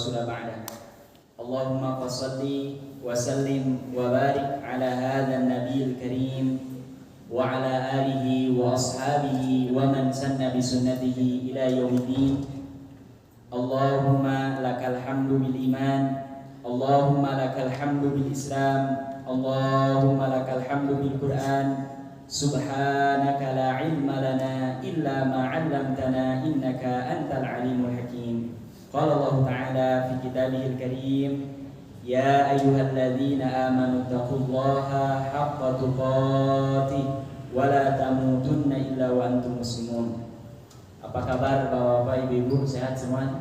rasul ba'da. Allahumma fassalli wa sallim wa barik ala hadzal nabiyil karim wa ala alihi wa ashabihi wa man sanna bi sunnatihi ila yaumiddin. Allahumma lakal hamdu bil iman, Allahumma lakal hamdu bil islam, Allahumma lakal hamdu bil Qur'an. Subhanaka la ilma lana illa ma 'allamtana innaka antal alimul hakim. Qala Allah Ta'ala fi kitabihil karim, ya ayyuhalladzina amanu taqullaha haqqa tuqatih wa la tamutunna illa wa antum muslimun. Apa kabar Bapak-bapak, Ibu-ibu, sehat semua?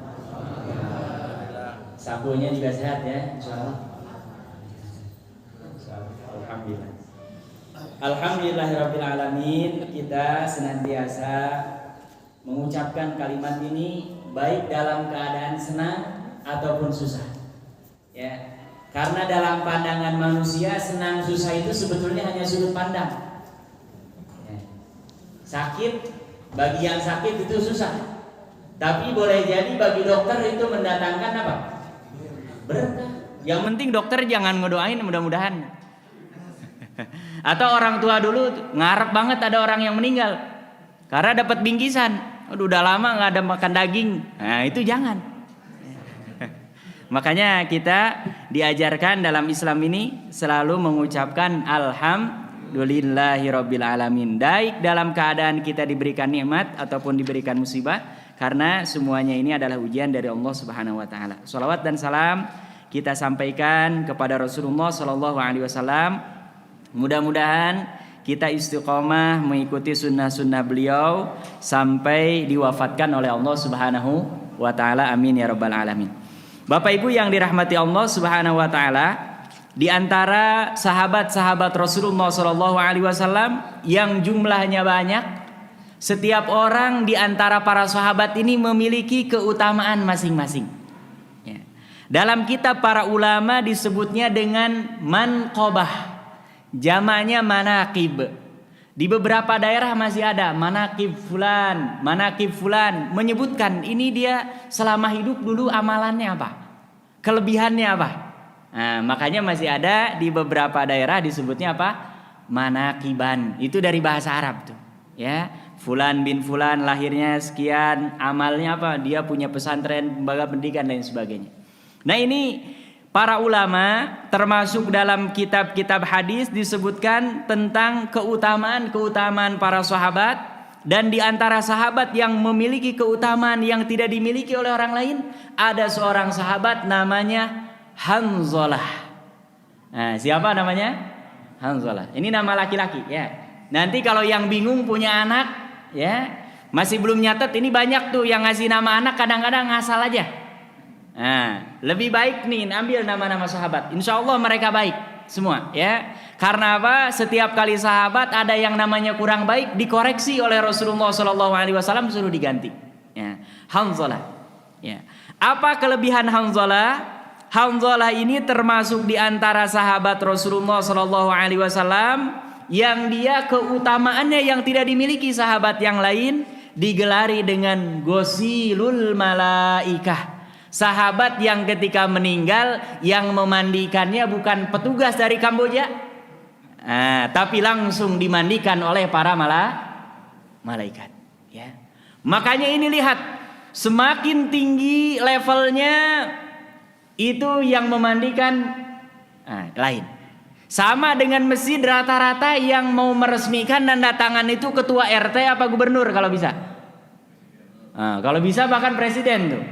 Sakunya juga sehat ya, insyaallah. Alhamdulillah. Alhamdulillahirabbil alamin. Kita senantiasa mengucapkan kalimat ini baik dalam keadaan senang ataupun susah. Ya. Karena dalam pandangan manusia senang susah itu sebetulnya hanya sudut pandang. Ya. Sakit, bagi yang sakit itu susah. Tapi boleh jadi bagi dokter itu mendatangkan apa? Berkah. Yang penting dokter jangan ngedoain mudah-mudahan. Atau orang tua dulu ngarep banget ada orang yang meninggal karena dapat bingkisan. Aduh, udah lama nggak ada makan daging. Nah itu jangan. Makanya kita diajarkan dalam Islam ini selalu mengucapkan alhamdulillahirabbil alamin. Baik dalam keadaan kita diberikan nikmat ataupun diberikan musibah, karena semuanya ini adalah ujian dari Allah Subhanahu wa taala. Shalawat dan salam kita sampaikan kepada Rasulullah sallallahu alaihi wasallam. Mudah-mudahan kita istiqomah mengikuti sunnah-sunnah beliau sampai diwafatkan oleh Allah Subhanahu wa taala. Amin ya rabbal alamin. Bapak Ibu yang dirahmati Allah Subhanahu wa taala, di antara sahabat-sahabat Rasulullah sallallahu alaihi wasallam yang jumlahnya banyak, setiap orang di antara para sahabat ini memiliki keutamaan masing-masing. Ya. Dalam kitab para ulama disebutnya dengan manqabah. Jamaknya manaqib. Di beberapa daerah masih ada manaqib fulan, menyebutkan ini dia selama hidup dulu amalannya apa, kelebihannya apa. Nah, makanya masih ada di beberapa daerah disebutnya apa? Manaqiban. Itu dari bahasa Arab tuh. Ya, fulan bin fulan lahirnya sekian, amalnya apa? Dia punya pesantren, lembaga pendidikan dan sebagainya. Nah, ini para ulama termasuk dalam kitab-kitab hadis disebutkan tentang keutamaan-keutamaan para sahabat, dan di antara sahabat yang memiliki keutamaan yang tidak dimiliki oleh orang lain ada seorang sahabat namanya Hanzalah. Nah, siapa namanya? Hanzalah. Ini nama laki-laki ya. Nanti kalau yang bingung punya anak ya, masih belum nyatet, ini banyak tuh yang ngasih nama anak kadang-kadang ngasal aja. Nah, lebih baik nih ambil nama-nama sahabat. Insya Allah mereka baik semua ya. Karena apa? Setiap kali sahabat ada yang namanya kurang baik dikoreksi oleh Rasulullah SAW, suruh diganti. Ya. Hanzalah. Ya. Apa kelebihan Hanzalah? Hanzalah ini termasuk di antara sahabat Rasulullah SAW yang dia keutamaannya yang tidak dimiliki sahabat yang lain, digelari dengan Ghuslul Malaikah. Sahabat yang ketika meninggal yang memandikannya bukan petugas dari Kamboja, tapi langsung dimandikan oleh para malaikat. Ya. Makanya ini lihat, semakin tinggi levelnya itu yang memandikan lain. Sama dengan masjid, rata-rata yang mau meresmikan tanda tangan itu ketua RT apa gubernur kalau bisa. Kalau bisa bahkan presiden tuh.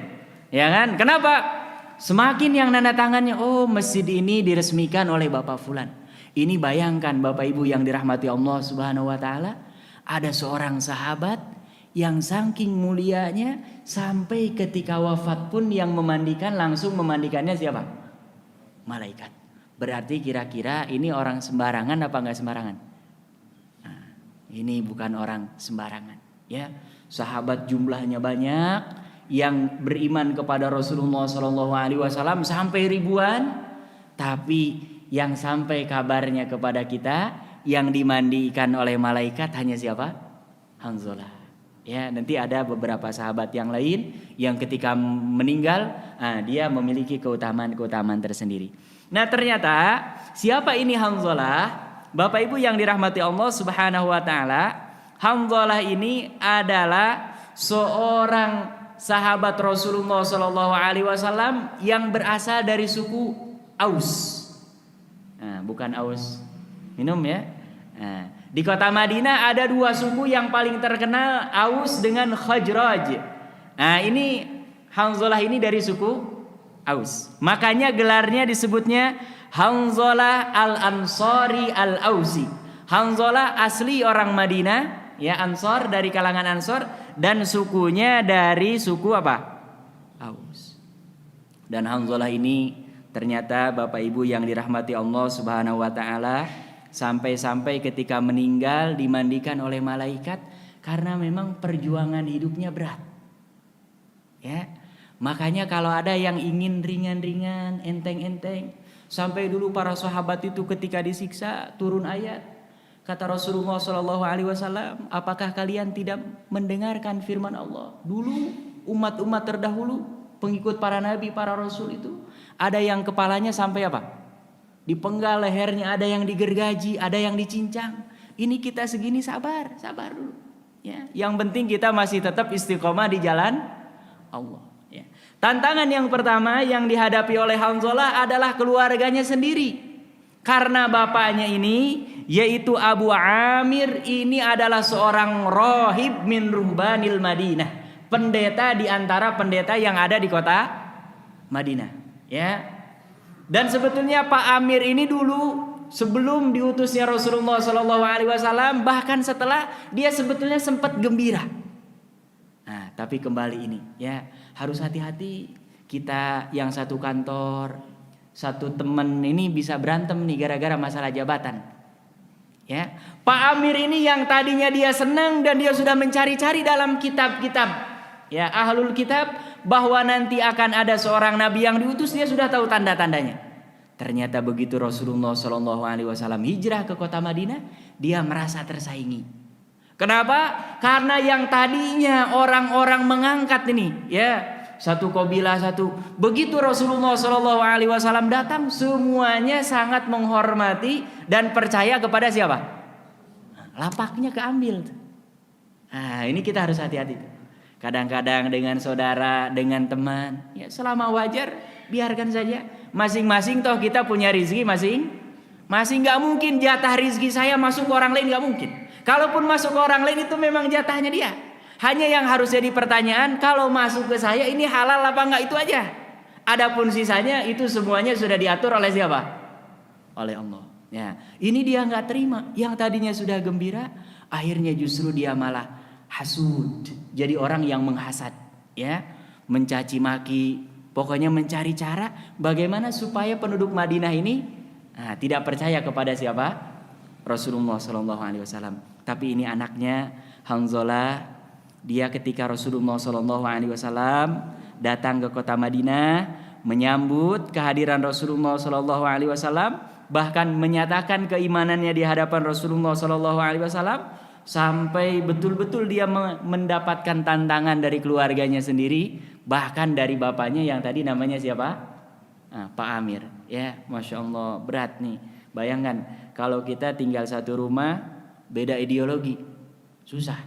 Ya kan? Kenapa? Semakin yang nanda tangannya, oh masjid ini diresmikan oleh Bapak Fulan. Ini bayangkan Bapak Ibu yang dirahmati Allah Subhanahu wa taala, ada seorang sahabat yang saking mulianya sampai ketika wafat pun yang memandikan langsung memandikannya siapa? Malaikat. Berarti kira-kira ini orang sembarangan apa enggak sembarangan? Nah, ini bukan orang sembarangan, ya. Sahabat jumlahnya banyak, yang beriman kepada Rasulullah SAW sampai ribuan, tapi yang sampai kabarnya kepada kita yang dimandikan oleh malaikat hanya siapa? Hanzalah. Ya, nanti ada beberapa sahabat yang lain yang ketika meninggal, dia memiliki keutamaan-keutamaan tersendiri. Nah, ternyata siapa ini Hanzalah? Bapak Ibu yang dirahmati Allah Subhanahu wa taala, Hanzalah ini adalah seorang sahabat Rasulullah Shallallahu alaihi wasallam yang berasal dari suku Aus. Nah, bukan Aus minum ya. Nah, di kota Madinah ada dua suku yang paling terkenal, Aus dengan Khazraj. Nah, ini Hanzalah ini dari suku Aus. Makanya gelarnya disebutnya Hanzalah al-Ansari al-Ausi. Hanzalah asli orang Madinah, ya, Ansor dari kalangan Ansor, dan sukunya dari suku apa? Aus. Dan Hanzalah ini ternyata Bapak Ibu yang dirahmati Allah Subhanahu wa taala, sampai-sampai ketika meninggal dimandikan oleh malaikat karena memang perjuangan hidupnya berat. Ya. Makanya kalau ada yang ingin ringan-ringan, enteng-enteng, sampai dulu para sahabat itu ketika disiksa turun ayat. Kata Rasulullah Shallallahu alaihi wasallam, apakah kalian tidak mendengarkan firman Allah? Dulu umat-umat terdahulu, pengikut para nabi, para rasul itu, ada yang kepalanya sampai apa? Dipenggal lehernya, ada yang digergaji, ada yang dicincang. Ini kita segini sabar dulu. Ya, yang penting kita masih tetap istiqomah di jalan Allah. Ya. Tantangan yang pertama yang dihadapi oleh Hanzalah adalah keluarganya sendiri. Karena bapaknya ini, yaitu Abu Amir, ini adalah seorang rohib min ruhbanil Madinah, pendeta di antara pendeta yang ada di kota Madinah. Ya. Dan sebetulnya Pak Amir ini dulu sebelum diutusnya Rasulullah Shallallahu alaihi wasallam, bahkan setelah, dia sebetulnya sempat gembira. Nah, tapi kembali ini ya, harus hati-hati. Kita yang satu kantor, satu teman ini bisa berantem nih gara-gara masalah jabatan. Ya, Pak Amir ini yang tadinya dia senang dan dia sudah mencari-cari dalam kitab-kitab, ya, ahlul kitab, bahwa nanti akan ada seorang nabi yang diutus, dia sudah tahu tanda-tandanya. Ternyata begitu Rasulullah Shallallahu alaihi wasallam hijrah ke kota Madinah, dia merasa tersaingi. Kenapa? Karena yang tadinya orang-orang mengangkat ini, ya, satu kabilah satu. Begitu Rasulullah Shallallahu alaihi wasallam datang, semuanya sangat menghormati dan percaya kepada siapa? Lapaknya keambil. Nah, ini kita harus hati-hati. Kadang-kadang dengan saudara, dengan teman, ya selama wajar biarkan saja. Masing-masing toh kita punya rizki masing-masing. Gak mungkin jatah rizki saya masuk ke orang lain, gak mungkin. Kalaupun masuk ke orang lain itu memang jatahnya dia. Hanya yang harus jadi pertanyaan, kalau masuk ke saya ini halal apa enggak, itu aja. Adapun sisanya itu semuanya sudah diatur oleh siapa? Oleh Allah. Ya, ini dia nggak terima. Yang tadinya sudah gembira, akhirnya justru dia malah hasud, jadi orang yang menghasad, ya, mencaci maki, pokoknya mencari cara bagaimana supaya penduduk Madinah ini tidak percaya kepada siapa? Rasulullah Shallallahu alaihi wasallam. Tapi ini anaknya Hanzalah, dia ketika Rasulullah Shallallahu alaihi wasallam datang ke kota Madinah menyambut kehadiran Rasulullah Shallallahu alaihi wasallam, bahkan menyatakan keimanannya di hadapan Rasulullah Shallallahu alaihi wasallam, sampai betul-betul dia mendapatkan tantangan dari keluarganya sendiri, bahkan dari bapaknya yang tadi namanya siapa? Pak Amir. Ya, Masya Allah, berat nih. Bayangkan kalau kita tinggal satu rumah, beda ideologi, susah.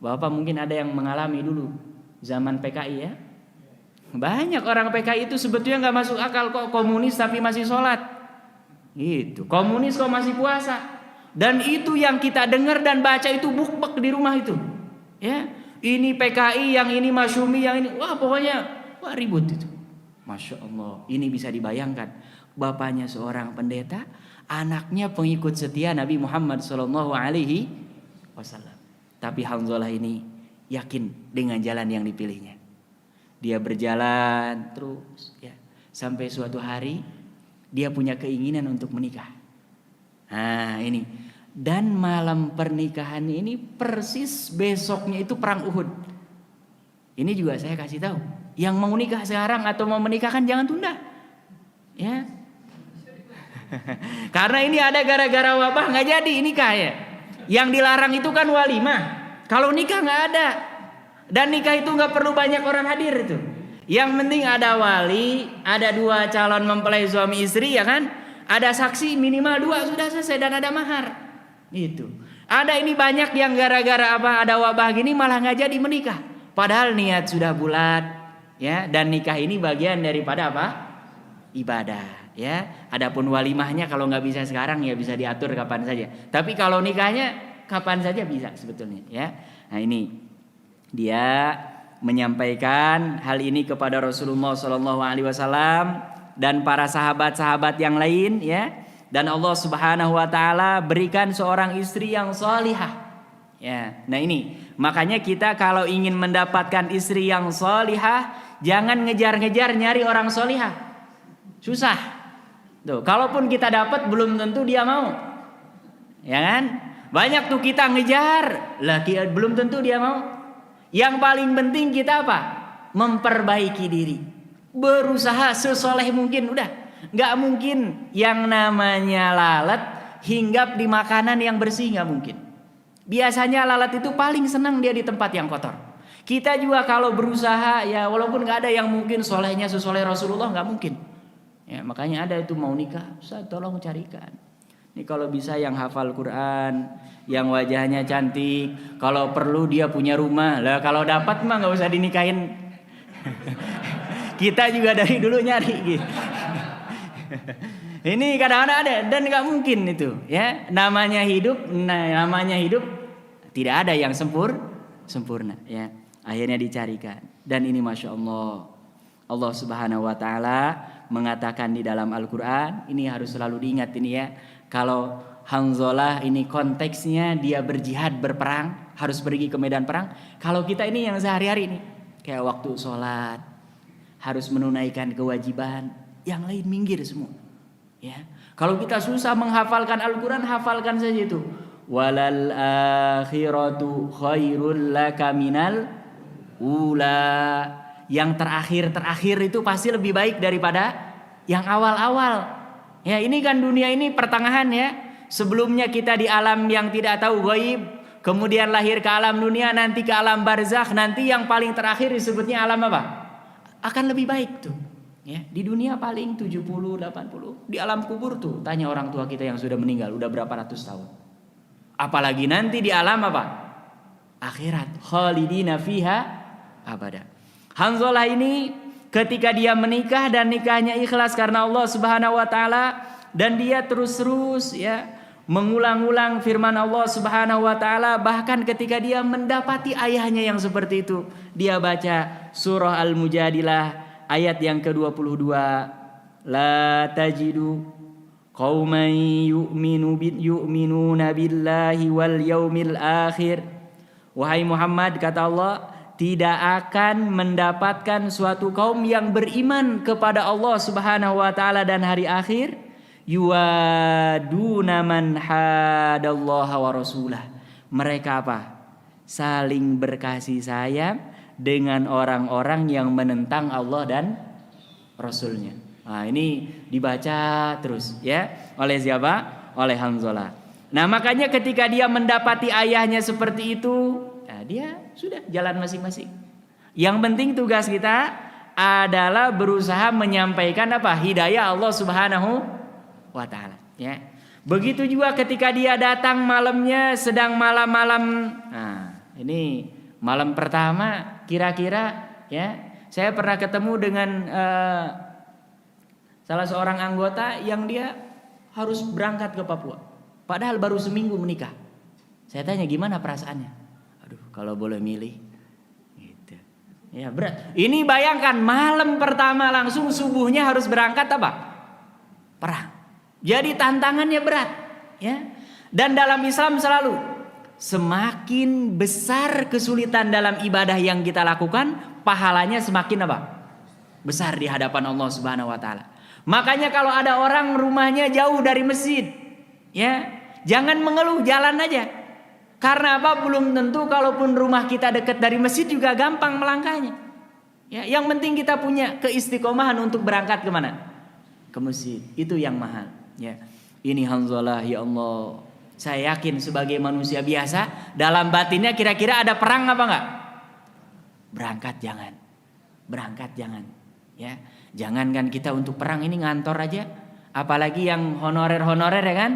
Bapak mungkin ada yang mengalami dulu zaman PKI, ya. Banyak orang PKI itu sebetulnya nggak masuk akal, kok komunis tapi masih sholat, gitu. Komunis kok masih puasa. Dan itu yang kita dengar dan baca itu bukbek di rumah itu. Ya, ini PKI, yang ini Masyumi, yang ini, wah pokoknya wah ribut itu. Masya Allah, ini bisa dibayangkan. Bapaknya seorang pendeta, anaknya pengikut setia Nabi Muhammad Sallallahu Alaihi Wasallam. Tapi Hanzalah ini yakin dengan jalan yang dipilihnya. Dia berjalan terus, ya, sampai suatu hari dia punya keinginan untuk menikah. Nah ini, dan malam pernikahan ini persis besoknya itu perang Uhud. Ini juga saya kasih tahu, yang mau nikah sekarang atau mau menikahkan jangan tunda, ya. Karena ini ada gara-gara wabah nggak jadi nikah, ya. Yang dilarang itu kan walimah. Kalau nikah nggak ada. Dan nikah itu nggak perlu banyak orang hadir itu. Yang penting ada wali, ada 2 calon mempelai suami istri ya kan. Ada saksi minimal 2 sudah selesai dan ada mahar. Itu. Ada ini banyak yang gara-gara apa ada wabah gini malah nggak jadi menikah. Padahal niat sudah bulat ya, dan nikah ini bagian daripada apa? Ibadah ya. Adapun walimahnya kalau nggak bisa sekarang ya bisa diatur kapan saja. Tapi kalau nikahnya kapan saja bisa sebetulnya ya. Nah ini dia menyampaikan hal ini kepada Rasulullah SAW dan para sahabat-sahabat yang lain ya. Dan Allah Subhanahu wa taala berikan seorang istri yang salihah. Ya. Nah ini, makanya kita kalau ingin mendapatkan istri yang salihah, jangan ngejar-ngejar nyari orang salihah. Susah. Tuh, kalaupun kita dapat belum tentu dia mau. Ya kan? Banyak tuh kita ngejar, belum tentu dia mau. Yang paling penting kita apa? Memperbaiki diri. Berusaha sesoleh mungkin udah. Nggak mungkin yang namanya lalat hinggap di makanan yang bersih, nggak mungkin. Biasanya lalat itu paling senang dia di tempat yang kotor. Kita juga kalau berusaha ya walaupun nggak ada yang mungkin solehnya sesoleh Rasulullah nggak mungkin. Ya makanya ada itu mau nikah, Ustaz tolong carikan. Ini kalau bisa yang hafal Quran, yang wajahnya cantik, kalau perlu dia punya rumah. Lah kalau dapat mah nggak usah dinikahin. Kita juga dari dulu nyari gitu. Ini kadang-kadang ada dan nggak mungkin itu ya, namanya hidup tidak ada yang sempurna ya, akhirnya dicarikan. Dan ini Masya Allah, Allah Subhanahu wa taala mengatakan di dalam Al-Quran, ini harus selalu diingat ini ya, kalau Hanzalah ini konteksnya dia berjihad, berperang, harus pergi ke medan perang. Kalau kita ini yang sehari-hari ini kayak waktu sholat harus menunaikan kewajiban, yang lain minggir semua. Ya, kalau kita susah menghafalkan Al-Quran, hafalkan saja itu. Walal akhiratu khairul laka minal ula. Yang terakhir itu pasti lebih baik daripada yang awal-awal. Ya, ini kan dunia ini pertengahan ya. Sebelumnya kita di alam yang tidak tahu ghaib, kemudian lahir ke alam dunia, nanti ke alam barzakh, nanti yang paling terakhir disebutnya alam apa? Akan lebih baik tuh. Ya, di dunia paling 70, 80. Di alam kubur tuh tanya orang tua kita yang sudah meninggal udah berapa ratus tahun. Apalagi nanti di alam apa? Akhirat. Khalidina fiha abada. Hanzalah ini ketika dia menikah dan nikahnya ikhlas karena Allah Subhanahu wa taala, dan dia terus-terus ya mengulang-ulang firman Allah Subhanahu wa taala, bahkan ketika dia mendapati ayahnya yang seperti itu, dia baca surah Al-Mujadilah ayat yang ke-22, la tajidu qauman yu'minuna billahi wal yaumil akhir. Wahai Muhammad, kata Allah, tidak akan mendapatkan suatu kaum yang beriman kepada Allah Subhanahu wa taala dan hari akhir, yuwaduna man hadallaha wa rasulah. Mereka apa? Saling berkasih sayang dengan orang-orang yang menentang Allah dan Rasulnya. Nah ini dibaca terus ya oleh siapa? Oleh Hanzalah. Nah makanya ketika dia mendapati ayahnya seperti itu, nah dia sudah jalan masing-masing. Yang penting tugas kita adalah berusaha menyampaikan apa? Hidayah Allah Subhanahu wa taala ya. Begitu juga ketika dia datang malamnya, sedang malam-malam. Nah ini malam pertama kira-kira ya, saya pernah ketemu dengan salah seorang anggota yang dia harus berangkat ke Papua. Padahal baru seminggu menikah. Saya tanya gimana perasaannya? Aduh, kalau boleh milih, gitu. Ya berat. Ini bayangkan malam pertama langsung subuhnya harus berangkat apa? Perang. Jadi tantangannya berat, ya. Dan dalam Islam selalu semakin besar kesulitan dalam ibadah yang kita lakukan, pahalanya semakin apa? Besar di hadapan Allah Subhanahu wa taala. Makanya kalau ada orang rumahnya jauh dari masjid, ya, jangan mengeluh, jalan aja. Karena apa? Belum tentu kalaupun rumah kita dekat dari masjid juga gampang melangkahnya. Ya, yang penting kita punya keistiqomahan untuk berangkat kemana? Ke masjid. Itu yang mahal, ya. Ini Hanzalah, ya Allah. Saya yakin sebagai manusia biasa, dalam batinnya kira-kira ada perang apa enggak? Berangkat jangan. Ya, jangankan kita untuk perang ini ngantor aja, apalagi yang honorer ya kan.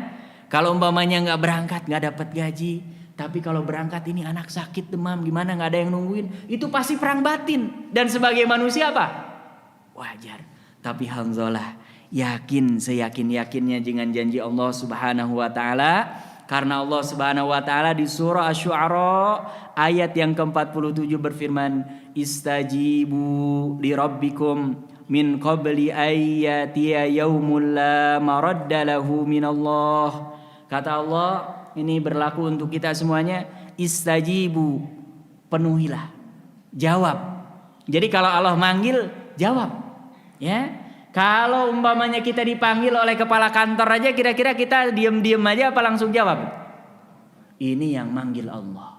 Kalau umpamanya nggak berangkat nggak dapat gaji, tapi kalau berangkat ini anak sakit demam gimana nggak ada yang nungguin, itu pasti perang batin. Dan sebagai manusia apa? Wajar. Tapi Hanzalah yakin seyakin-yakinnya dengan janji Allah Subhanahu wa taala. Karena Allah Subhanahu wa taala di surah Asy-Syu'ara ayat yang ke-47 berfirman, "Istajibu li rabbikum min qabli ayyatiya yaumul la maradda lahu minallah." Kata Allah, ini berlaku untuk kita semuanya, istajibu, penuhilah. Jawab. Jadi kalau Allah manggil, jawab. Ya. Kalau umpamanya kita dipanggil oleh kepala kantor aja, kira-kira kita diam-diam aja apa langsung jawab? Ini yang manggil Allah.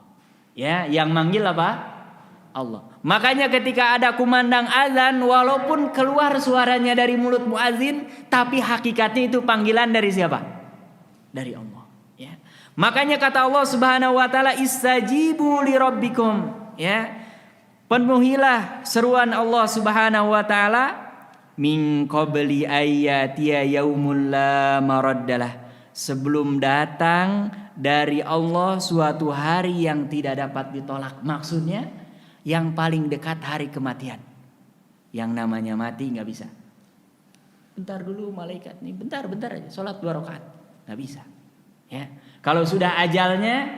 Ya, yang manggil apa? Allah. Makanya ketika ada kumandang azan, walaupun keluar suaranya dari mulut muazin, tapi hakikatnya itu panggilan dari siapa? Dari Allah. Ya. Makanya kata Allah Subhanahu wa taala, istajibu li rabbikum. Ya. Penuhilah seruan Allah Subhanahu wa taala. Min qabli ayyatiya yaumul la maraddalah, sebelum datang dari Allah suatu hari yang tidak dapat ditolak. Maksudnya yang paling dekat hari kematian. Yang namanya mati nggak bisa. Bentar dulu malaikat nih, bentar aja sholat 2 rakaat, nggak bisa. Ya, kalau sudah ajalnya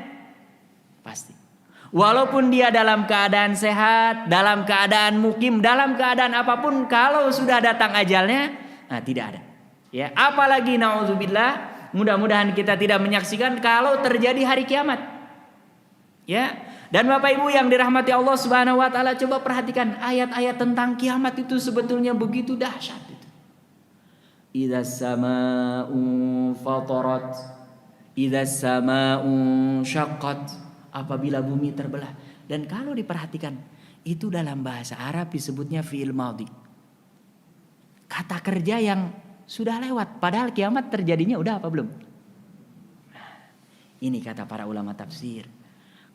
pasti. Walaupun dia dalam keadaan sehat, dalam keadaan mukim, dalam keadaan apapun, kalau sudah datang ajalnya, nah tidak ada. Ya, apalagi naudzubillah, mudah-mudahan kita tidak menyaksikan kalau terjadi hari kiamat. Ya, dan Bapak Ibu yang dirahmati Allah Subhanahu wa taala, coba perhatikan ayat-ayat tentang kiamat itu sebetulnya begitu dahsyat itu. Idzas samaa'u fatarat, idzas samaa'u syaqqat, apabila bumi terbelah. Dan kalau diperhatikan, itu dalam bahasa Arab disebutnya fi'il madhi. Kata kerja yang sudah lewat, padahal kiamat terjadinya udah apa belum? Ini kata para ulama tafsir.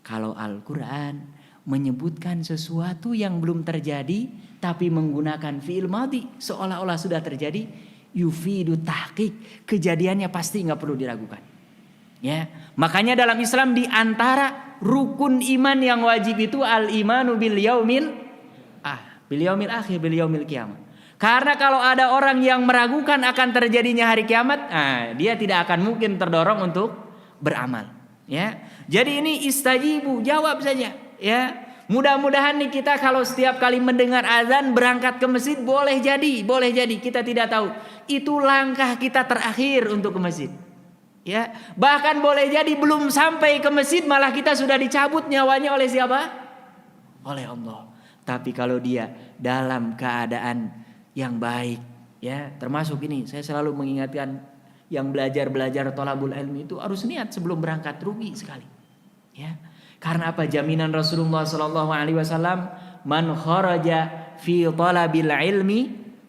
Kalau Al-Quran menyebutkan sesuatu yang belum terjadi, tapi menggunakan fi'il madhi, seolah-olah sudah terjadi, yufidu tahqiq, kejadiannya pasti nggak perlu diragukan. Ya, makanya dalam Islam di antara rukun iman yang wajib itu al-imanu bil yaumil akhir, bil yaumil qiyamah. Karena kalau ada orang yang meragukan akan terjadinya hari kiamat, dia tidak akan mungkin terdorong untuk beramal. Ya, jadi ini istajibu, jawab saja. Ya, mudah-mudahan nih kita kalau setiap kali mendengar azan berangkat ke masjid, boleh jadi kita tidak tahu itu langkah kita terakhir untuk ke masjid. Ya, bahkan boleh jadi belum sampai ke masjid malah kita sudah dicabut nyawanya oleh siapa? Oleh Allah. Tapi kalau dia dalam keadaan yang baik, ya, termasuk ini saya selalu mengingatkan yang belajar thalabul ilmi itu harus niat sebelum berangkat, rugi sekali. Ya. Karena apa? Jaminan Rasulullah sallallahu alaihi wasallam, man kharaja fi thalabil ilmi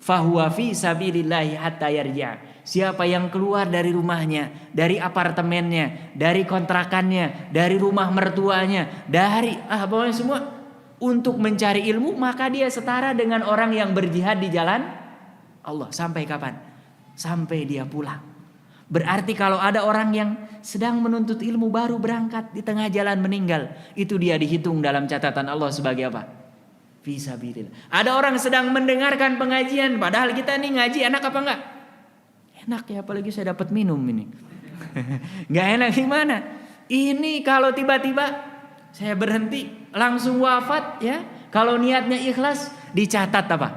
fahuwa fi sabilillahi hatta yarji'a. Siapa yang keluar dari rumahnya, dari apartemennya, dari kontrakannya, dari rumah mertuanya, dari pokoknya semua untuk mencari ilmu, maka dia setara dengan orang yang berjihad di jalan Allah. Sampai kapan? Sampai dia pulang. Berarti kalau ada orang yang sedang menuntut ilmu baru berangkat di tengah jalan meninggal, itu dia dihitung dalam catatan Allah sebagai apa? Fisabilillah. Ada orang sedang mendengarkan pengajian, padahal kita nih ngaji enak apa enggak? Enak ya, apalagi saya dapat minum ini. Gak enak gimana? Ini kalau tiba-tiba saya berhenti langsung wafat, ya. Kalau niatnya ikhlas dicatat apa?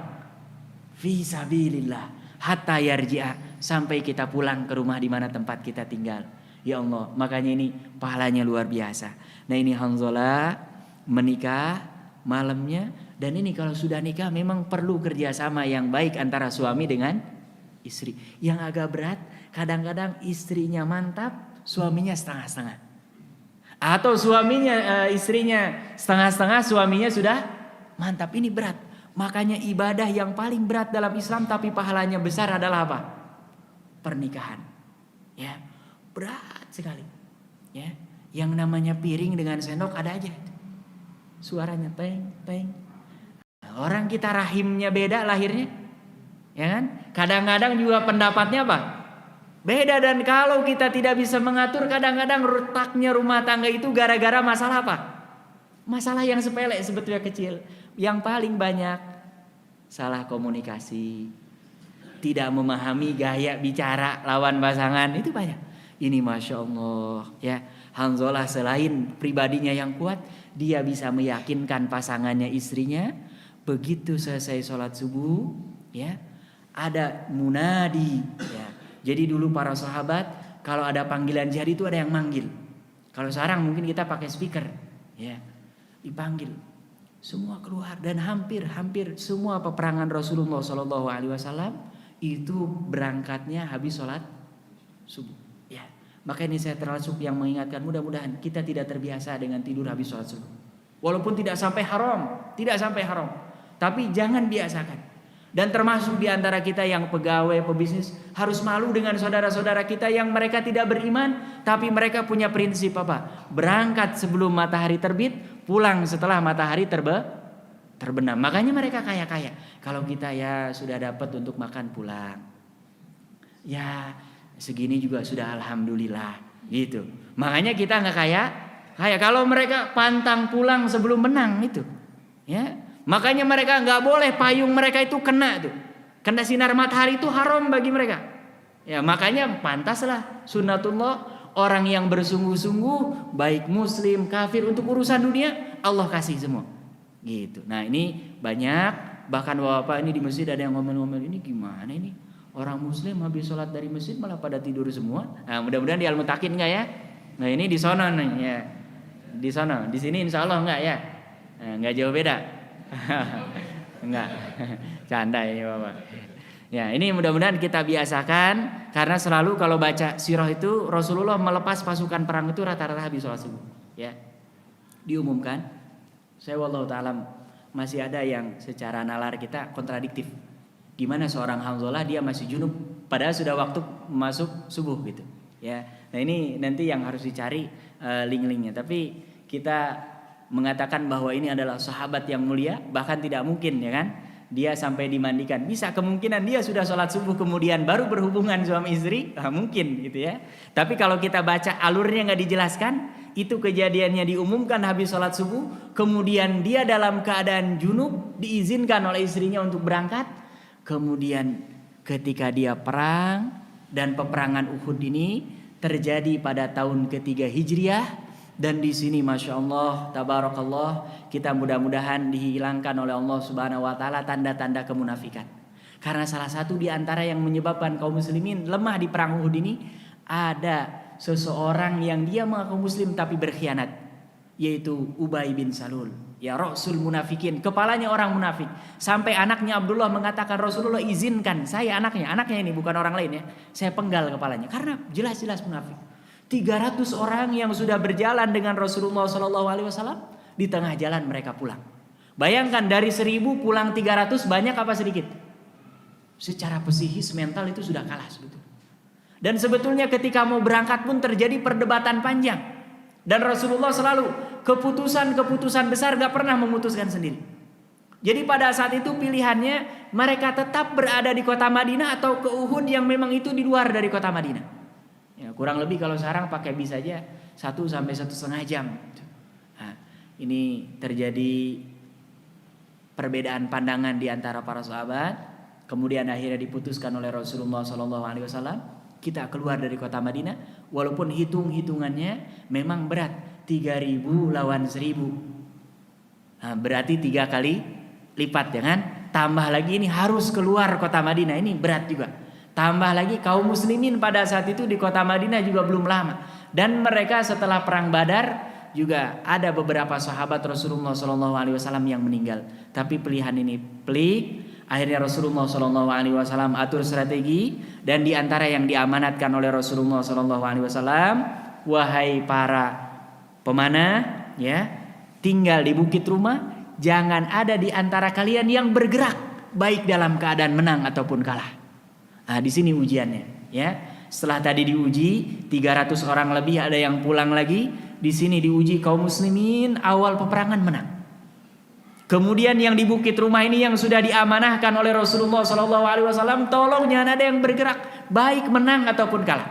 Fisabilillah hatta yarji'a, sampai kita pulang ke rumah di mana tempat kita tinggal. Ya Allah, makanya ini pahalanya luar biasa. Nah ini Hanzalah menikah malamnya, dan ini kalau sudah nikah memang perlu kerjasama yang baik antara suami dengan istri. Yang agak berat, kadang-kadang istrinya mantap, suaminya setengah-setengah. Atau istrinya setengah-setengah, suaminya sudah mantap. Ini berat. Makanya ibadah yang paling berat dalam Islam tapi pahalanya besar adalah apa? Pernikahan. Ya, berat sekali. Ya, yang namanya piring dengan sendok ada aja. Suaranya teng teng. Orang kita rahimnya beda lahirnya. Ya kan? Kadang-kadang juga pendapatnya apa? Beda, dan kalau kita tidak bisa mengatur, kadang-kadang retaknya rumah tangga itu gara-gara masalah apa? Masalah yang sepele sebetulnya kecil. Yang paling banyak salah komunikasi, tidak memahami gaya bicara lawan pasangan, itu banyak. Ini Masya Allah ya, Hanzalah selain pribadinya yang kuat, dia bisa meyakinkan pasangannya, istrinya. Begitu selesai sholat subuh ya, ada munadi ya. Jadi dulu para sahabat kalau ada panggilan jihad itu ada yang manggil. Kalau sekarang mungkin kita pakai speaker ya, dipanggil semua keluar. Dan hampir semua peperangan Rasulullah SAW itu berangkatnya habis sholat subuh ya. Maka ini saya termasuk yang mengingatkan, mudah-mudahan kita tidak terbiasa dengan tidur habis sholat subuh. Walaupun tidak sampai haram, tapi jangan biasakan. Dan termasuk di antara kita yang pegawai, pebisnis harus malu dengan saudara-saudara kita yang mereka tidak beriman, tapi mereka punya prinsip apa? Berangkat sebelum matahari terbit, pulang setelah matahari terbenam. Makanya mereka kaya-kaya. Kalau kita ya sudah dapat untuk makan pulang, ya segini juga sudah alhamdulillah gitu. Makanya kita nggak kaya. Kalau mereka pantang pulang sebelum menang itu, ya. Makanya mereka nggak boleh payung mereka itu kena sinar matahari, itu haram bagi mereka. Ya makanya pantaslah sunnatullah, orang yang bersungguh-sungguh baik muslim kafir untuk urusan dunia Allah kasih semua. Gitu. Nah ini banyak, bahkan bapak ini di masjid ada yang ngomel-ngomel, ini gimana ini orang muslim habis sholat dari masjid malah pada tidur semua. Nah mudah-mudahan di Al-Mutakin enggak ya. Nah ini di sono nih ya, di sono, di sini insya Allah enggak ya. Nah, enggak jauh beda. Enggak, canda ini bapak. Ya ini mudah-mudahan kita biasakan, karena selalu kalau baca sirah itu Rasulullah melepas pasukan perang itu rata-rata habis sholat subuh. Ya diumumkan. Saya wallahu ta'ala masih ada yang secara nalar kita kontradiktif. Gimana seorang Hanzalah dia masih junub padahal sudah waktu masuk subuh gitu. Ya, nah ini nanti yang harus dicari link-linknya. Tapi kita mengatakan bahwa ini adalah sahabat yang mulia, bahkan tidak mungkin ya kan dia sampai dimandikan. Bisa kemungkinan dia sudah sholat subuh kemudian baru berhubungan suami istri, mungkin gitu ya. Tapi kalau kita baca alurnya nggak dijelaskan, itu kejadiannya diumumkan habis sholat subuh, kemudian dia dalam keadaan junub diizinkan oleh istrinya untuk berangkat, kemudian ketika dia perang, dan peperangan Uhud ini terjadi pada tahun ketiga Hijriah. Dan di sini Masya Allah, Tabarakallah, kita mudah-mudahan dihilangkan oleh Allah Subhanahu Wa Taala tanda-tanda kemunafikan. Karena salah satu di antara yang menyebabkan kaum muslimin lemah di perang Uhud ini, ada seseorang yang dia mengaku muslim tapi berkhianat, yaitu Ubay bin Salul, ya Rasul munafikin, kepalanya orang munafik. Sampai anaknya Abdullah mengatakan, Rasulullah izinkan saya anaknya ini bukan orang lain ya, saya penggal kepalanya karena jelas-jelas munafik. 300 orang yang sudah berjalan dengan Rasulullah SAW, di tengah jalan mereka pulang. Bayangkan dari 1000 pulang 300, banyak apa sedikit? Secara psikis mental itu sudah kalah sebetulnya. Dan sebetulnya ketika mau berangkat pun terjadi perdebatan panjang. Dan Rasulullah selalu keputusan besar gak pernah memutuskan sendiri. Jadi pada saat itu pilihannya mereka tetap berada di kota Madinah atau ke Uhud yang memang itu di luar dari kota Madinah. Ya, kurang lebih kalau sekarang pakai bis saja 1 sampai 1,5 jam. Nah, ini terjadi perbedaan pandangan di antara para sahabat. Kemudian akhirnya diputuskan oleh Rasulullah SAW, kita keluar dari kota Madinah. Walaupun hitung-hitungannya memang berat, 3.000 lawan 1.000. Nah, berarti 3 kali lipat ya kan. Tambah lagi ini harus keluar kota Madinah, ini berat juga. Tambah lagi kaum muslimin pada saat itu di kota Madinah juga belum lama. Dan mereka setelah perang Badar juga ada beberapa sahabat Rasulullah SAW yang meninggal. Tapi pilihan ini pelik. Akhirnya Rasulullah SAW atur strategi. Dan di antara yang diamanatkan oleh Rasulullah SAW, wahai para pemanah, ya, tinggal di bukit rumah. Jangan ada di antara kalian yang bergerak, baik dalam keadaan menang ataupun kalah. Nah, di sini ujiannya, ya. Setelah tadi diuji 300 orang lebih, ada yang pulang lagi. Di sini diuji kaum muslimin, awal peperangan menang. Kemudian yang di Bukit Rumah ini yang sudah diamanahkan oleh Rasulullah SAW, tolong jangan ada yang bergerak, baik menang ataupun kalah.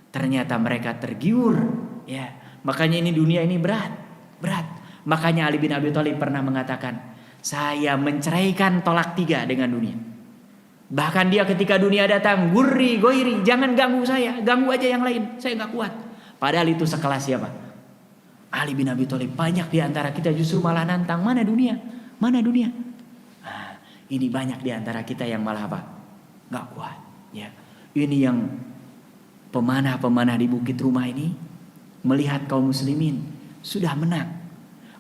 Ternyata mereka tergiur, ya. Makanya ini dunia ini berat. Makanya Ali bin Abi Thalib pernah mengatakan, saya menceraikan tolak 3 dengan dunia. Bahkan dia ketika dunia datang, gurri goiri, jangan ganggu saya, ganggu aja yang lain, saya nggak kuat. Padahal itu sekelas siapa? Ali bin Abi Thalib. Banyak di antara kita justru malah nantang, mana dunia. Nah, ini banyak di antara kita yang malah apa? Nggak kuat. Ya, ini yang pemanah di Bukit Rumah ini melihat kaum muslimin sudah menang.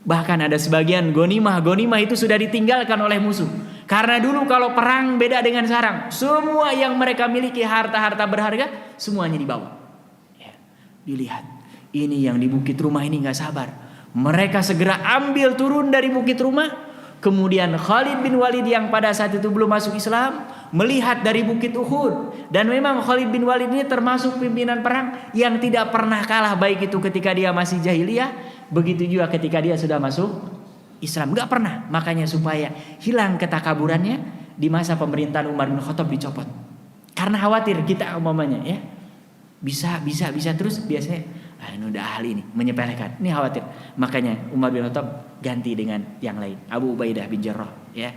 Bahkan ada sebagian gonimah itu sudah ditinggalkan oleh musuh. Karena dulu kalau perang beda dengan sekarang. Semua yang mereka miliki harta-harta berharga semuanya dibawa. Ya, dilihat. Ini yang di Bukit Rumah ini gak sabar. Mereka segera ambil turun dari Bukit Rumah. Kemudian Khalid bin Walid yang pada saat itu belum masuk Islam melihat dari Bukit Uhud. Dan memang Khalid bin Walid ini termasuk pimpinan perang yang tidak pernah kalah, baik itu ketika dia masih jahiliyah, begitu juga ketika dia sudah masuk Islam, gak pernah. Makanya supaya hilang ketakaburannya, di masa pemerintahan Umar bin Khattab dicopot. Karena khawatir kita umpamanya ya bisa terus biasanya ini udah ahli nih, menyepelekan. Ini khawatir. Makanya Umar bin Khattab ganti dengan yang lain, Abu Ubaidah bin Jarrah ya.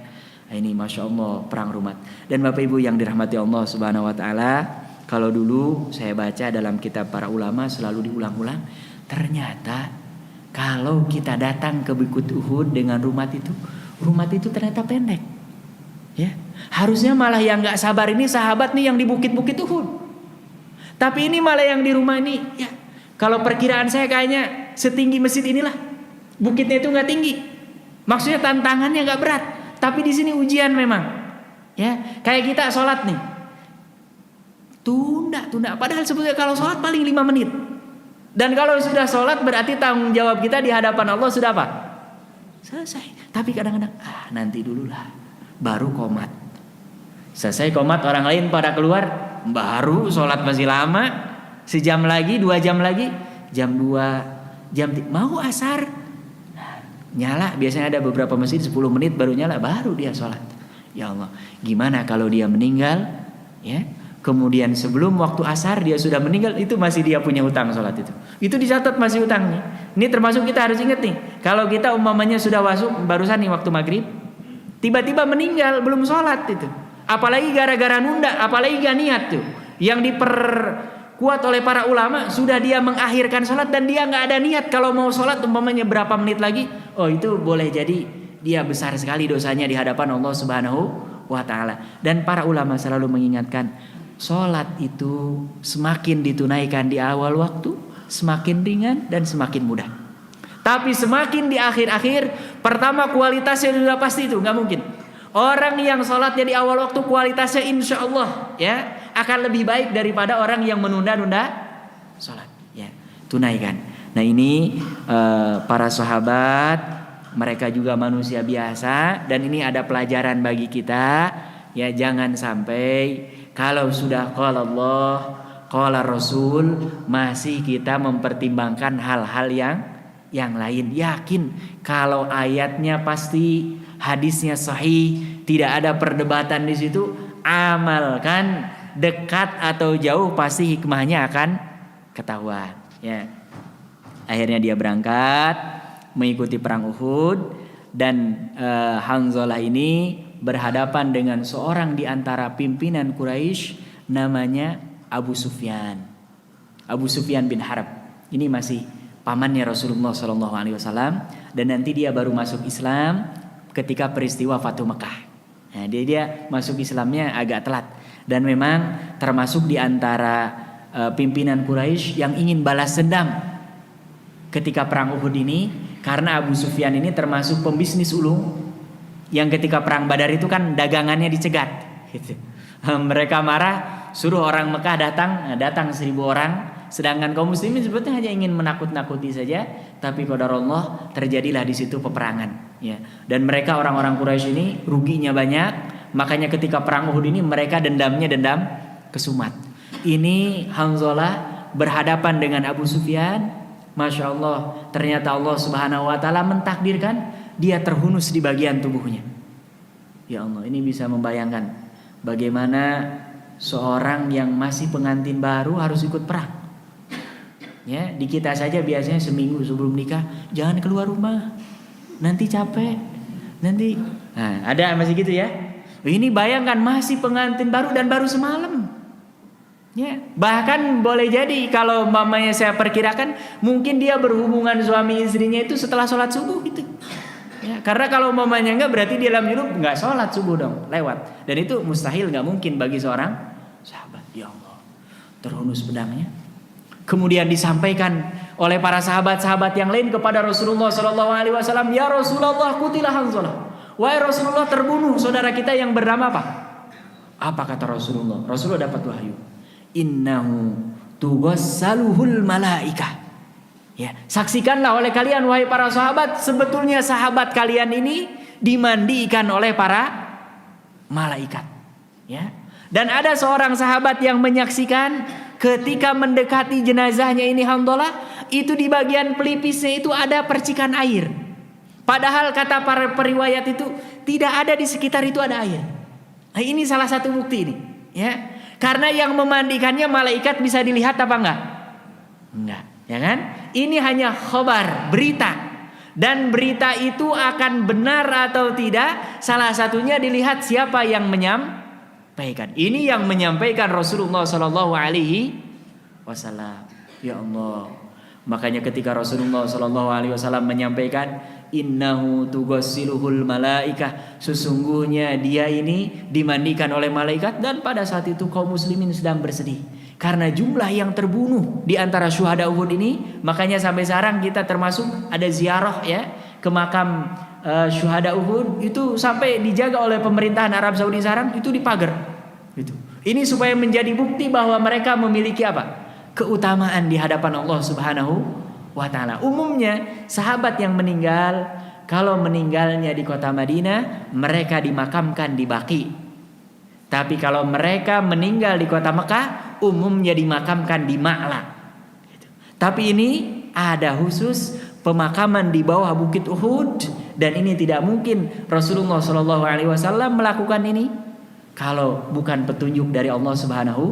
Ini Masya Allah perang Rumat. Dan Bapak Ibu yang dirahmati Allah Subhanahu Wa Taala, kalau dulu saya baca dalam kitab para ulama selalu diulang-ulang, ternyata kalau kita datang ke Bukit Uhud dengan Rumat itu ternyata pendek. Ya, harusnya malah yang nggak sabar ini sahabat nih yang di bukit-bukit Uhud. Tapi ini malah yang di rumah ini, ya. Kalau perkiraan saya kayaknya setinggi masjid inilah. Bukitnya itu nggak tinggi. Maksudnya tantangannya nggak berat. Tapi di sini ujian memang. Ya, kayak kita sholat nih. Tunda. Padahal sebetulnya kalau sholat paling 5 menit. Dan kalau sudah sholat berarti tanggung jawab kita di hadapan Allah sudah apa? Selesai. Tapi kadang-kadang nanti dulu lah, baru qomat. Selesai qomat orang lain pada keluar, baru sholat masih lama, sejam lagi, 2 jam lagi, jam 2, jam 3, mau asar, nyala. Biasanya ada beberapa masjid 10 menit baru nyala, baru dia sholat. Ya Allah, gimana kalau dia meninggal, ya? Kemudian sebelum waktu asar dia sudah meninggal, itu masih dia punya hutang sholat itu. Itu dicatat masih hutangnya. Ini termasuk kita harus ingat nih. Kalau kita umpamanya sudah masuk barusan nih waktu maghrib, tiba-tiba meninggal belum sholat itu. Apalagi gara-gara nunda, apalagi gak niat tuh. Yang diperkuat oleh para ulama, sudah dia mengakhirkan sholat dan dia gak ada niat. Kalau mau sholat umpamanya berapa menit lagi, oh itu boleh jadi dia besar sekali dosanya di hadapan Allah Subhanahu wa Ta'ala. Dan para ulama selalu mengingatkan, sholat itu semakin ditunaikan di awal waktu, semakin ringan dan semakin mudah. Tapi semakin di akhir-akhir, pertama kualitasnya sudah pasti itu, gak mungkin. Orang yang sholatnya di awal waktu kualitasnya insya Allah ya akan lebih baik daripada orang yang menunda-nunda sholat. Ya, tunaikan. Nah ini para sahabat, mereka juga manusia biasa, dan ini ada pelajaran bagi kita. Ya, jangan sampai kalau sudah qala Allah, qala Rasul, masih kita mempertimbangkan hal-hal yang lain. Yakin kalau ayatnya pasti, hadisnya sahih, tidak ada perdebatan di situ, amalkan, dekat atau jauh pasti hikmahnya akan ketahuan. Ya. Akhirnya dia berangkat mengikuti perang Uhud, dan Hanzalah ini berhadapan dengan seorang di antara pimpinan Quraisy namanya Abu Sufyan. Abu Sufyan bin Harb. Ini masih pamannya Rasulullah SAW, dan nanti dia baru masuk Islam ketika peristiwa Fatuh Mekah. Nah, dia masuk Islamnya agak telat, dan memang termasuk di antara pimpinan Quraisy yang ingin balas dendam ketika perang Uhud ini, karena Abu Sufyan ini termasuk pembisnis ulung yang ketika perang Badar itu kan dagangannya dicegat gitu. Mereka marah, suruh orang Mekah datang 1.000 orang, sedangkan kaum muslimin sebetulnya hanya ingin menakut-nakuti saja, tapi qadarullah terjadilah di situ peperangan ya. Dan mereka orang-orang Quraisy ini ruginya banyak, makanya ketika perang Uhud ini mereka dendam kesumat. Ini Hanzalah berhadapan dengan Abu Sufyan. Masya Allah, ternyata Allah Subhanahu wa Ta'ala mentakdirkan dia terhunus di bagian tubuhnya. Ya Allah, ini bisa membayangkan bagaimana seorang yang masih pengantin baru harus ikut perang. Ya, di kita saja biasanya seminggu sebelum nikah jangan keluar rumah, nanti capek, nanti. Nah, ada masih gitu ya. Ini bayangkan masih pengantin baru dan baru semalam. Ya, bahkan boleh jadi kalau mamanya saya perkirakan mungkin dia berhubungan suami istrinya itu setelah sholat subuh gitu. Ya, karena kalau mamanya enggak berarti dia dalam hidup enggak sholat subuh dong, lewat. Dan itu mustahil, enggak mungkin bagi seorang sahabat. Ya Allah, terhunus pedangnya. Kemudian disampaikan oleh para sahabat-sahabat yang lain kepada Rasulullah SAW, ya Rasulullah, qutila Hanzalah. Wahai Rasulullah, terbunuh saudara kita yang bernama apa? Apa kata Rasulullah? Rasulullah dapat wahyu. Innahu tughassaluhul malaikah. Ya, saksikanlah oleh kalian wahai para sahabat, sebetulnya sahabat kalian ini dimandikan oleh para malaikat. Ya. Dan ada seorang sahabat yang menyaksikan ketika mendekati jenazahnya ini Hanzalah, itu di bagian pelipisnya itu ada percikan air. Padahal kata para periwayat itu tidak ada di sekitar itu ada air. Nah, ini salah satu bukti ini, ya. Karena yang memandikannya malaikat bisa dilihat apa enggak? Enggak, ya kan? Ini hanya khabar, berita. Dan berita itu akan benar atau tidak, salah satunya dilihat siapa yang menyampaikan. Ini yang menyampaikan Rasulullah sallallahu alaihi wasallam. Ya Allah. Makanya ketika Rasulullah sallallahu alaihi wasallam menyampaikan innahu tughassiluhul malaikah, sesungguhnya dia ini dimandikan oleh malaikat, dan pada saat itu kaum muslimin sedang bersedih karena jumlah yang terbunuh di antara syuhada Uhud ini. Makanya sampai sekarang kita termasuk ada ziarah ya ke makam syuhada Uhud, itu sampai dijaga oleh pemerintahan Arab Saudi sekarang, itu dipagar gitu. Ini supaya menjadi bukti bahwa mereka memiliki apa? Keutamaan di hadapan Allah Subhanahu wa Ta'ala. Umumnya sahabat yang meninggal, kalau meninggalnya di kota Madinah, mereka dimakamkan di Baqi. Tapi kalau mereka meninggal di kota Mekah, umumnya dimakamkan di Ma'la. Tapi ini ada khusus pemakaman di bawah bukit Uhud, dan ini tidak mungkin Rasulullah SAW melakukan ini kalau bukan petunjuk dari Allah Subhanahu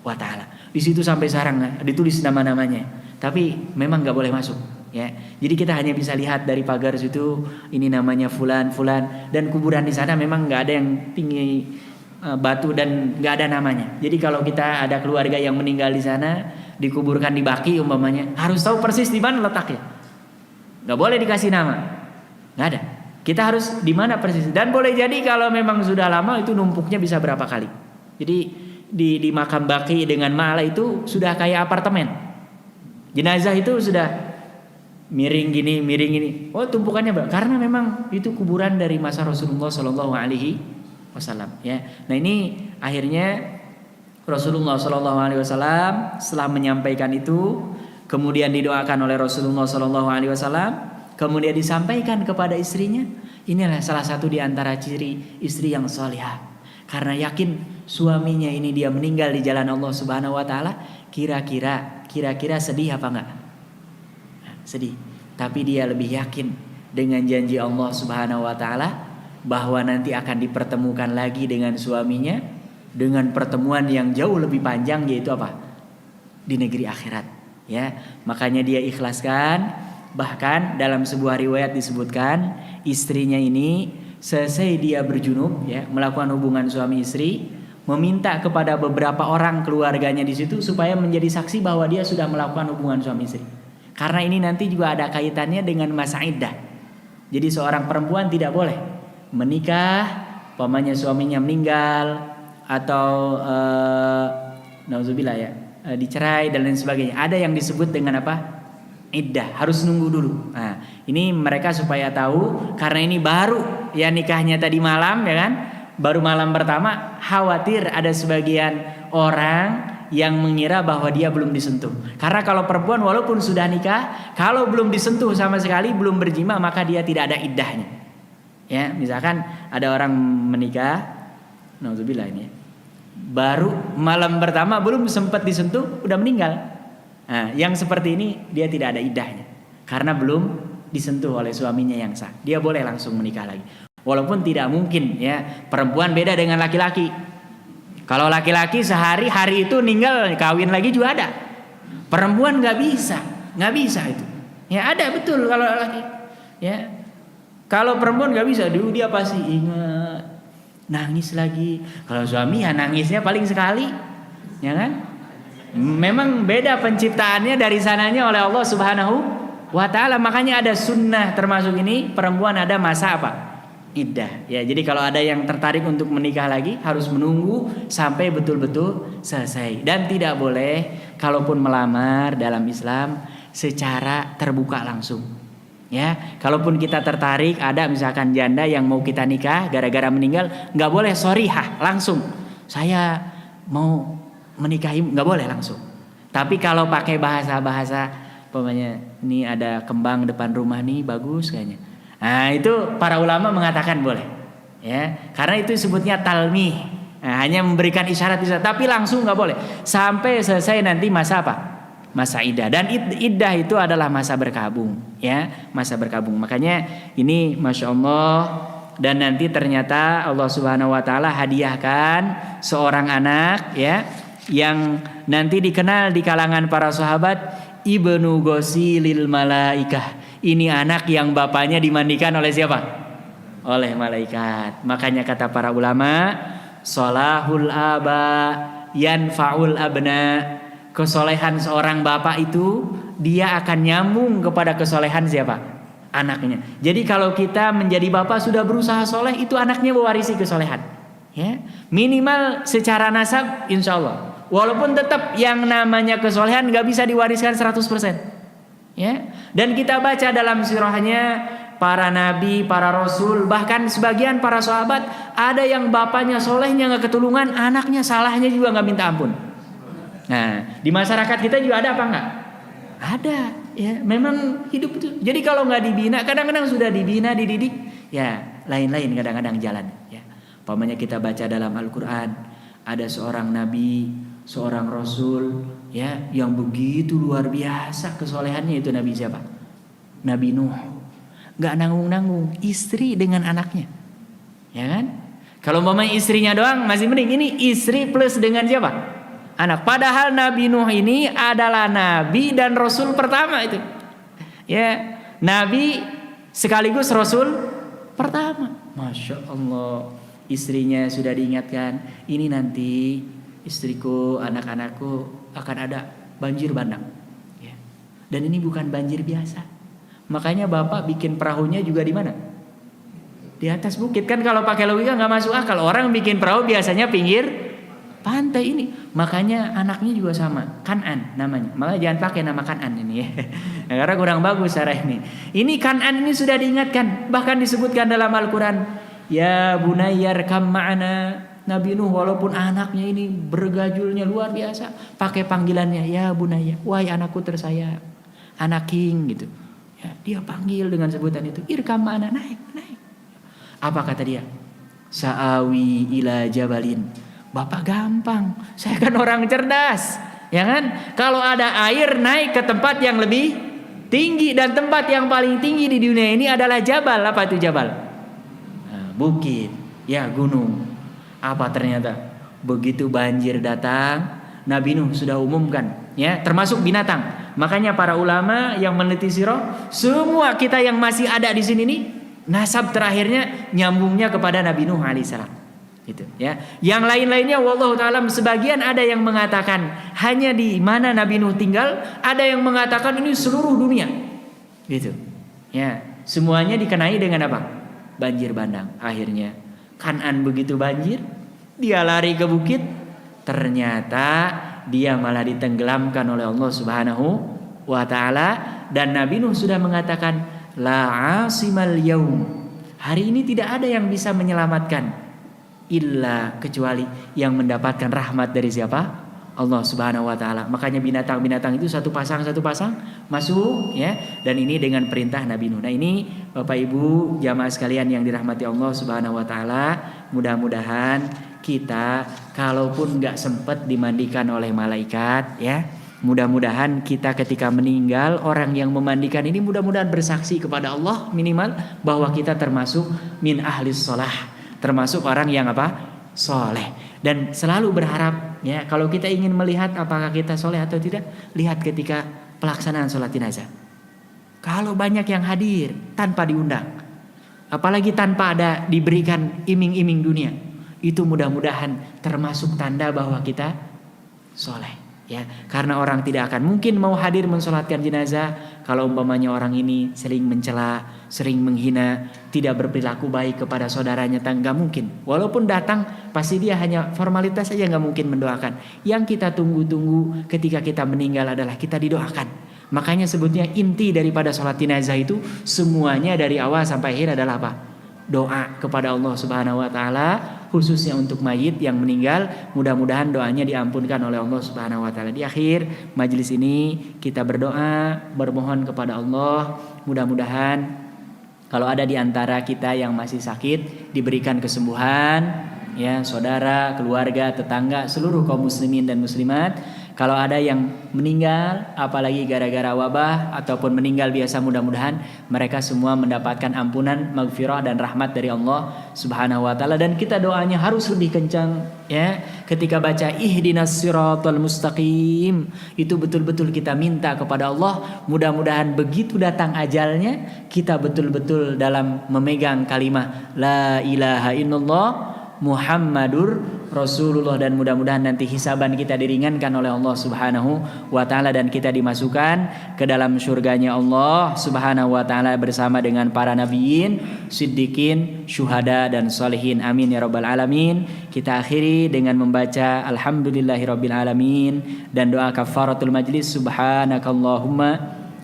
wa Ta'ala. Di situ sampai sekarang ditulis nama-namanya, tapi memang nggak boleh masuk. Ya, jadi kita hanya bisa lihat dari pagar situ, ini namanya fulan, dan kuburan di sana memang nggak ada yang tinggi batu dan nggak ada namanya. Jadi kalau kita ada keluarga yang meninggal di sana, dikuburkan di Baqi umpamanya, harus tahu persis di mana letaknya. Nggak boleh dikasih nama, nggak ada. Kita harus di mana persis. Dan boleh jadi kalau memang sudah lama itu numpuknya bisa berapa kali. Jadi di makam Baqi dengan Ma'la itu sudah kayak apartemen. Jenazah itu sudah miring gini. Oh, tumpukannya berapa? Karena memang itu kuburan dari masa Rasulullah Shallallahu Alaihi Wasallam. Ya. Nah, ini akhirnya Rasulullah Shallallahu Alaihi Wasallam setelah menyampaikan itu, kemudian didoakan oleh Rasulullah Shallallahu Alaihi Wasallam, kemudian disampaikan kepada istrinya. Inilah salah satu di antara ciri istri yang salihah. Karena yakin suaminya ini dia meninggal di jalan Allah Subhanahu wa Ta'ala, kira-kira sedih apa enggak? Sedih. Tapi dia lebih yakin dengan janji Allah Subhanahu wa Ta'ala bahwa nanti akan dipertemukan lagi dengan suaminya dengan pertemuan yang jauh lebih panjang, yaitu apa? Di negeri akhirat. Ya, makanya dia ikhlaskan. Bahkan dalam sebuah riwayat disebutkan istrinya ini selesai dia berjunub, ya, melakukan hubungan suami istri, meminta kepada beberapa orang keluarganya di situ supaya menjadi saksi bahwa dia sudah melakukan hubungan suami istri. Karena ini nanti juga ada kaitannya dengan masa iddah. Jadi seorang perempuan tidak boleh menikah, pamannya suaminya meninggal atau nauzubillah ya, dicerai dan lain sebagainya. Ada yang disebut dengan apa? Iddah, harus nunggu dulu. Nah, ini mereka supaya tahu, karena ini baru ya nikahnya tadi malam, ya kan? Baru malam pertama, khawatir ada sebagian orang yang mengira bahwa dia belum disentuh. Karena kalau perempuan walaupun sudah nikah, kalau belum disentuh sama sekali, belum berjima, maka dia tidak ada iddahnya. Ya, misalkan ada orang menikah, nauzubillah ini, baru malam pertama belum sempat disentuh udah meninggal. Nah, yang seperti ini dia tidak ada iddahnya karena belum disentuh oleh suaminya yang sah. Dia boleh langsung menikah lagi. Walaupun tidak mungkin ya, perempuan beda dengan laki-laki. Kalau laki-laki sehari hari itu ninggal kawin lagi juga ada. Perempuan nggak bisa itu. Ya ada betul kalau laki. Ya, kalau perempuan nggak bisa, dia pasti ingat, nangis lagi. Kalau suami ya nangisnya paling sekali, ya kan? Memang beda penciptaannya dari sananya oleh Allah Subhanahu wa Ta'ala. Makanya ada sunnah termasuk ini, perempuan ada masa apa? Iddah. Ya, jadi kalau ada yang tertarik untuk menikah lagi harus menunggu sampai betul-betul selesai. Dan tidak boleh kalaupun melamar dalam Islam secara terbuka langsung. Ya, kalaupun kita tertarik, ada misalkan janda yang mau kita nikah gara-gara meninggal, nggak boleh sorihah langsung. Saya mau menikahi, nggak boleh langsung. Tapi kalau pakai bahasa-bahasa, umpamanya ini ada kembang depan rumah nih bagus kayaknya. Nah itu para ulama mengatakan boleh, ya, karena itu sebutnya talmih. Nah, hanya memberikan isyarat-isyarat, tapi langsung nggak boleh sampai selesai nanti masa apa? Masa iddah. Dan iddah itu adalah masa berkabung, ya, masa berkabung. Makanya ini masya Allah. Dan nanti ternyata Allah Subhanahu Wa Taala hadiahkan seorang anak, ya, yang nanti dikenal di kalangan para sahabat ibnu ghasilil malaikah. Ini anak yang bapaknya dimandikan oleh siapa? Oleh malaikat. Makanya kata para ulama, solahul aba yanfaul abna. Kesolehan seorang bapak itu dia akan nyambung kepada kesolehan siapa? Anaknya. Jadi kalau kita menjadi bapak sudah berusaha soleh, itu anaknya mewarisi kesolehan, ya, minimal secara nasab insya Allah. Walaupun tetap yang namanya kesolehan nggak bisa diwariskan 100%, ya. Dan kita baca dalam sirahnya para nabi, para rasul, bahkan sebagian para sahabat ada yang bapaknya solehnya nggak ketulungan, anaknya salahnya juga nggak minta ampun. Nah, di masyarakat kita juga ada apa enggak? Ada, ya. Memang hidup itu. Jadi kalau nggak dibina, kadang-kadang sudah dibina, dididik, ya lain-lain kadang-kadang jalan. Ya, umpamanya kita baca dalam Al-Quran ada seorang nabi, seorang rasul, ya, yang begitu luar biasa kesolehannya, itu nabi siapa? Nabi Nuh. Nggak nanggung-nanggung, istri dengan anaknya, ya kan? Kalau umpamanya istrinya doang masih mending, ini istri plus dengan siapa? Anak. Padahal Nabi Nuh ini adalah nabi dan rasul pertama itu, ya, nabi sekaligus rasul pertama. Masya Allah, istrinya sudah diingatkan, ini nanti istriku, anak-anakku akan ada banjir bandang, ya. Dan ini bukan banjir biasa. Makanya bapak bikin perahunya juga di mana? Di atas bukit. Kan kalau pakai logika nggak masuk akal. Orang bikin perahu biasanya pinggir pantai ini. Makanya anaknya juga sama, Kan'an namanya. Makanya jangan pakai nama Kan'an ini, ya. Karena kurang bagus cara ini. Ini Kan'an ini sudah diingatkan, bahkan disebutkan dalam Al-Quran. Ya bunayyar kam ma'ana. Nabi Nuh walaupun anaknya ini bergajulnya luar biasa, pakai panggilannya ya bunayya, wahai anakku tersayang, anak king gitu. Ya, dia panggil dengan sebutan itu, irkam ma'ana, naik. Apa kata dia? Sa'awi ila jabalin. Bapak gampang, saya kan orang cerdas, ya kan? Kalau ada air naik ke tempat yang lebih tinggi, dan tempat yang paling tinggi di dunia ini adalah jabal. Apa itu jabal? Nah, bukit, ya, gunung. Apa ternyata? Begitu banjir datang, Nabi Nuh sudah umumkan, ya, termasuk binatang. Makanya para ulama yang meneliti sirah, semua kita yang masih ada di sini nih, nasab terakhirnya nyambungnya kepada Nabi Nuh alaihissalam. Gitu, ya. Yang lain-lainnya wallahu ta'ala, sebagian ada yang mengatakan hanya di mana Nabi Nuh tinggal, ada yang mengatakan ini seluruh dunia. Gitu. Ya, semuanya dikenai dengan apa? Banjir bandang. Akhirnya Kan'an begitu banjir, dia lari ke bukit, ternyata dia malah ditenggelamkan oleh Allah Subhanahu wa Ta'ala. Dan Nabi Nuh sudah mengatakan la asimal yaum, hari ini tidak ada yang bisa menyelamatkan illa, kecuali yang mendapatkan rahmat dari siapa? Allah Subhanahu wa Ta'ala. Makanya binatang-binatang itu satu pasang masuk, ya. Dan ini dengan perintah Nabi Nuh. Nah ini Bapak Ibu jamaah sekalian yang dirahmati Allah Subhanahu wa Ta'ala, mudah-mudahan kita kalaupun nggak sempat dimandikan oleh malaikat ya, mudah-mudahan kita ketika meninggal orang yang memandikan ini mudah-mudahan bersaksi kepada Allah minimal bahwa kita termasuk min ahlis sholah, termasuk orang yang apa? Soleh. Dan selalu berharap ya, kalau kita ingin melihat apakah kita soleh atau tidak, lihat ketika pelaksanaan sholat jenazah. Kalau banyak yang hadir tanpa diundang, apalagi tanpa ada diberikan iming-iming dunia, itu mudah-mudahan termasuk tanda bahwa kita soleh. Ya, karena orang tidak akan mungkin mau hadir mensolatkan jenazah kalau umpamanya orang ini sering mencela, sering menghina, tidak berperilaku baik kepada saudaranya, nggak mungkin. Walaupun datang, pasti dia hanya formalitas saja, nggak mungkin mendoakan. Yang kita tunggu-tunggu ketika kita meninggal adalah kita didoakan. Makanya sebutnya inti daripada sholat jenazah itu semuanya dari awal sampai akhir adalah apa? Doa kepada Allah Subhanahu wa taala, khususnya untuk mayit yang meninggal, mudah-mudahan doanya diampunkan oleh Allah Subhanahu wa taala. Di akhir majelis ini kita berdoa, bermohon kepada Allah, mudah-mudahan kalau ada di antara kita yang masih sakit diberikan kesembuhan, ya, saudara, keluarga, tetangga, seluruh kaum muslimin dan muslimat. Kalau ada yang meninggal apalagi gara-gara wabah ataupun meninggal biasa, mudah-mudahan mereka semua mendapatkan ampunan, maghfirah dan rahmat dari Allah Subhanahu wa taala. Dan kita doanya harus lebih kencang ya. Ketika baca ihdinas siratal mustaqim, itu betul-betul kita minta kepada Allah, mudah-mudahan begitu datang ajalnya kita betul-betul dalam memegang kalimat la ilaha illallah Muhammadur Rasulullah, dan mudah-mudahan nanti hisaban kita diringankan oleh Allah Subhanahu wa taala dan kita dimasukkan ke dalam surganya Allah Subhanahu wa taala bersama dengan para nabiyin, siddiqin, syuhada dan sholihin. Amin ya rabbal alamin. Kita akhiri dengan membaca alhamdulillahirabbil alamin dan doa kafaratul majlis, subhanakallahumma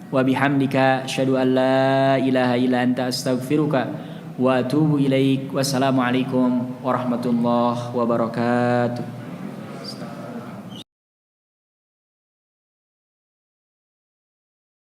wa bihamdika asyhadu an la ilaha illa anta astaghfiruka wa atubu ilaik. Wassalamualaikum warahmatullahi wabarakatuh.